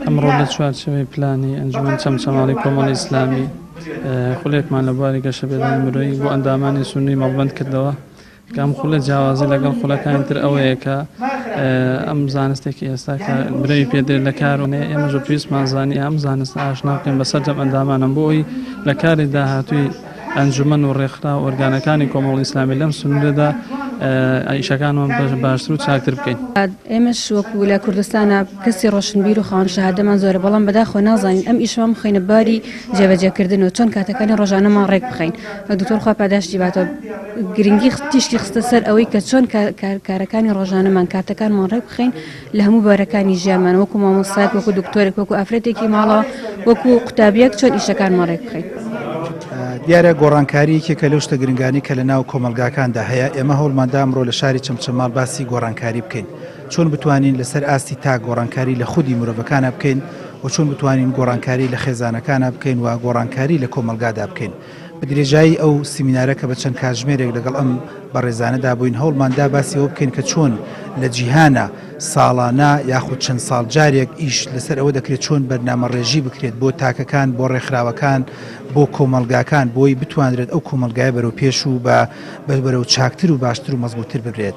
ئەمڕۆ لە چوارچێوەی پلانی ئەنجومەن چەمچەماڵی کۆمەڵی ئیسلامی خولێکمان لە بواری گەشەبێدانی مرۆیی بۆ ئەندامانی سونی مەڵبەند کردەوە کە ئەم خولە جیاوازی لەگەڵ خولەکانی تر ئەوەیە کە ئەم زانستێکی ئێستا کە برەوی پێدرێت لە کارونێ ئێمەژە پێویستمان زانی ئەم زانست ئاشنا بکەین بەسەر جەم ئەندامانم بۆ ئەوی لە کاری داهاتووی ئەنجومەن و ڕێکخرا و ئۆرگانەکانی کۆمەڵی ئیسلامی لەم سنوورەدا ئیشەکانمان باشتر و چاکتر بکەین. ئێمەش وەکو لە کوردستانە کەسی ڕۆشنبیر و خاوەن شەهادەمان زۆرە بەڵام بەداخۆ نازانین ئەم ئیشمان بخەینە باری جێبەجێکردنەوە چۆن کاتەکانی ڕۆژانەمان ڕێک بخەین. دکتۆر خوا پاداشتی باتەوە گرنگی تیشتی خستە سەر ئەوەی کە چۆن کارەکانی ڕۆژانەمان کاتەکانمان ڕێک بخەین لە هەموو بارەکانی ژیانمان وەکو مامۆستایەک وەکو دکتۆرێک وەکو ئافرەتێکی ماڵەوە وەکو قوتابیەک چۆن ئیشەکانمان ڕێک بخەین. دیارە گۆڕانکاریەکێکە لەو شتە گرنگانی کە لە ناو کۆمەلگاکاندا هەیە ئێمە هەوڵماندا ئەمڕۆ لە شاری چەمچەماڵ باسی گۆڕانکاری بکەین چۆن بتوانین لەسەر ئاستی تا گۆڕانکاری لە خودی مرۆڤەکانە بکەین و چۆن بتوانین گۆڕانکاری لە خێزانەکانە بکەین و گۆڕانکاری لە کۆمەلگادا بکەین. بە درێژایی ئەو سیمینارەکە بە چەند کاتژمێرێک لەگەڵ ئەم بەڕێزانەدا بووین هەوڵماندا باسی ئەوە بکەین کە چۆن لە جیهانە ساڵانە یاخود چەند ساڵ جارێک ئیش لەسەر ئەوە دەکرێت چۆن بەرنامە ڕێژی بکرێت بۆ تاکەکان بۆ ڕێکخراوەکان بۆ کۆمەلگاکان بۆی بتوانرێت ئەو کۆمەلگایە بەرەو پێش و بەرەو چاکتر و باشتر و مەزبووتر ببرێت.